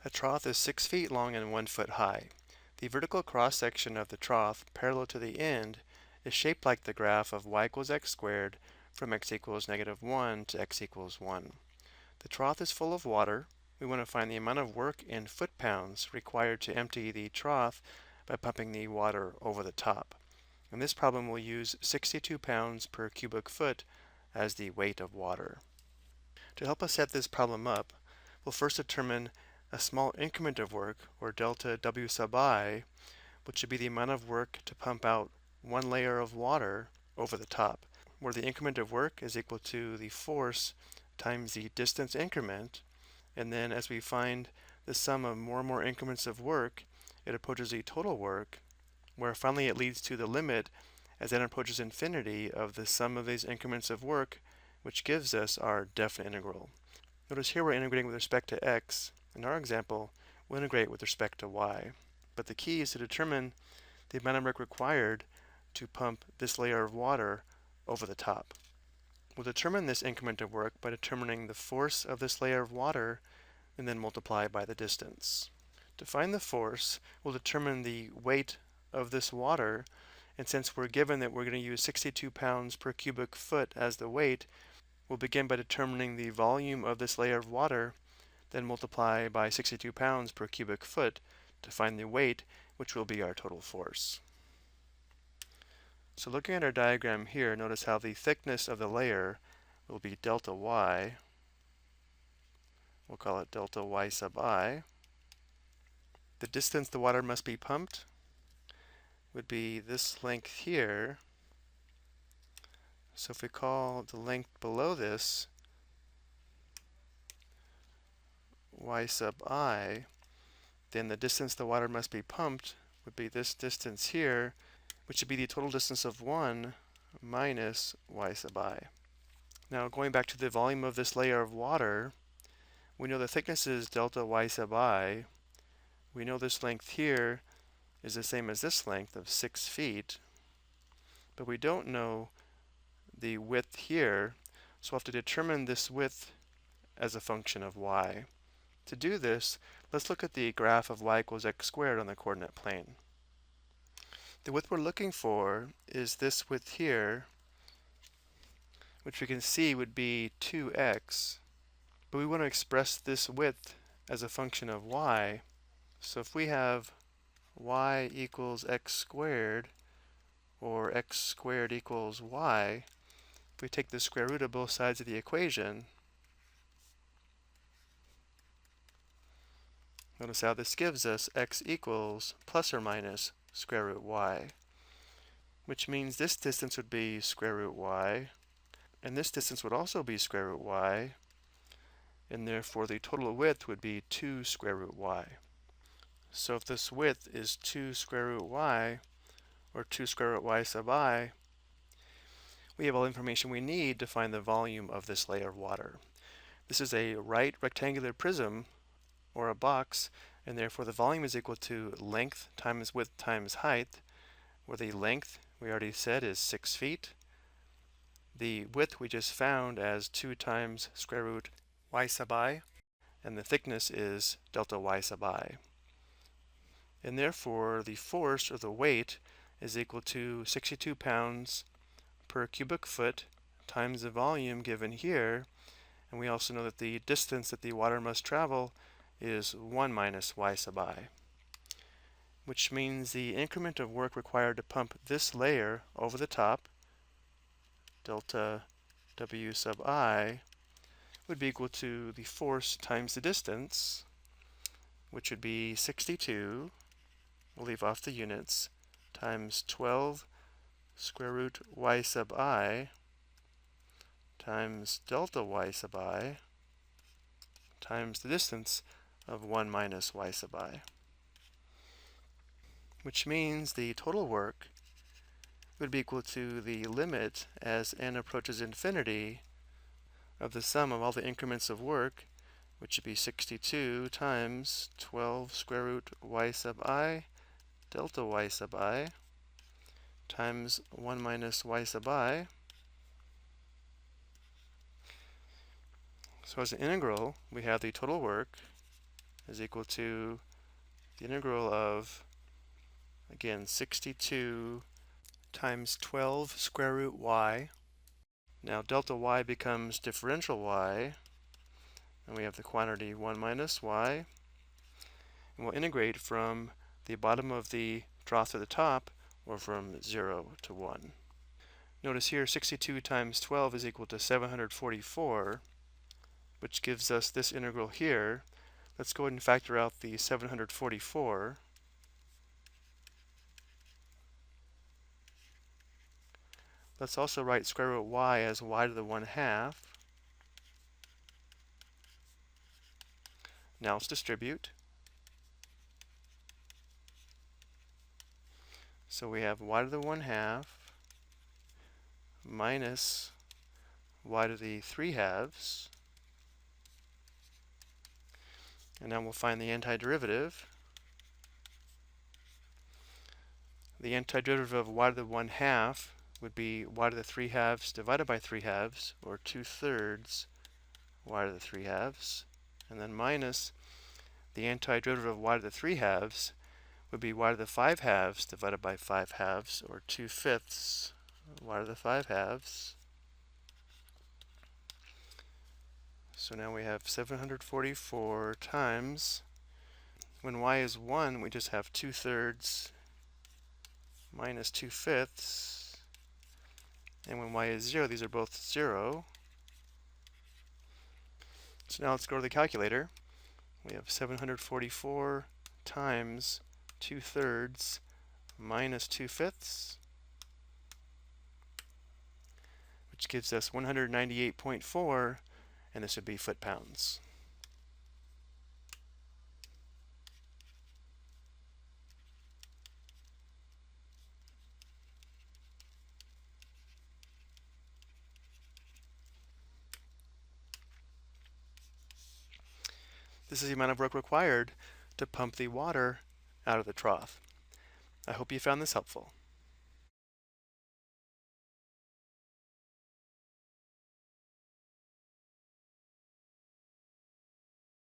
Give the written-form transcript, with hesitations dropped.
A trough is 6 feet long and 1 foot high. The vertical cross-section of the trough, parallel to the end, is shaped like the graph of y equals x squared from x equals -1 to x equals 1. The trough is full of water. We want to find the amount of work in foot-pounds required to empty the trough by pumping the water over the top. In this problem, we'll use 62 pounds per cubic foot as the weight of water. To help us set this problem up, we'll first determine a small increment of work, or delta W sub I, which should be the amount of work to pump out one layer of water over the top, where the increment of work is equal to the force times the distance increment, and then as we find the sum of more and more increments of work, it approaches the total work, where finally it leads to the limit as n approaches infinity of the sum of these increments of work, which gives us our definite integral. Notice here we're integrating with respect to x. In our example, we'll integrate with respect to y. But the key is to determine the amount of work required to pump this layer of water over the top. We'll determine this increment of work by determining the force of this layer of water and then multiply by the distance. To find the force, we'll determine the weight of this water, and since we're given that we're going to use 62 pounds per cubic foot as the weight, we'll begin by determining the volume of this layer of water, then multiply by 62 pounds per cubic foot to find the weight, which will be our total force. So looking at our diagram here, notice how the thickness of the layer will be delta y. We'll call it delta y sub I. The distance the water must be pumped would be this length here. So if we call the length below this y sub I, then the distance the water must be pumped would be this distance here, which would be the total distance of 1 minus y sub I. Now going back to the volume of this layer of water, we know the thickness is delta y sub I. We know this length here is the same as this length of 6 feet, but we don't know the width here, so we'll have to determine this width as a function of y. To do this, let's look at the graph of y equals x squared on the coordinate plane. The width we're looking for is this width here, which we can see would be 2x, but we want to express this width as a function of y. So if we have y equals x squared, or x squared equals y, if we take the square root of both sides of the equation, notice how this gives us x equals plus or minus square root y, which means this distance would be square root y, and this distance would also be square root y, and therefore the total width would be 2 square root y. So if this width is 2 square root y, or 2 square root y sub I, we have all the information we need to find the volume of this layer of water. This is a right rectangular prism, or a box, and therefore the volume is equal to length times width times height, where the length, we already said, is 6 feet. The width we just found as 2 times square root y sub I, and the thickness is delta y sub I. And therefore the force, or the weight, is equal to 62 pounds per cubic foot times the volume given here, and we also know that the distance that the water must travel is 1 minus y sub I, which means the increment of work required to pump this layer over the top, delta W sub I, would be equal to the force times the distance, which would be 62, we'll leave off the units, times 12 square root y sub I times delta y sub I times the distance of 1 minus y sub I, which means the total work would be equal to the limit as n approaches infinity of the sum of all the increments of work, which would be 62 times 12 square root y sub I delta y sub I times 1 minus y sub I. So as an integral, we have the total work is equal to the integral of, again, 62 times 12 square root y. Now delta y becomes differential y, and we have the quantity 1 minus y. And we'll integrate from the bottom of the trough to the top, or from 0 to 1. Notice here 62 times 12 is equal to 744, which gives us this integral here. Let's go ahead and factor out the 744. Let's also write square root y as y to the 1/2. Now let's distribute. So we have y to the 1/2 minus y to the 3/2. And now we'll find the antiderivative. The antiderivative of y to the 1/2 would be y to the 3/2 divided by 3/2, or 2/3 y to the 3/2. And then minus the antiderivative of y to the 3/2 would be y to the 5/2 divided by 5/2, or 2/5 y to the 5/2. So now we have 744 times, when y is 1, we just have 2/3 minus 2/5. And when y is 0, these are both 0. So now let's go to the calculator. We have 744 times 2/3 minus 2/5, which gives us 198.4, and this would be foot-pounds. This is the amount of work required to pump the water out of the trough. I hope you found this helpful.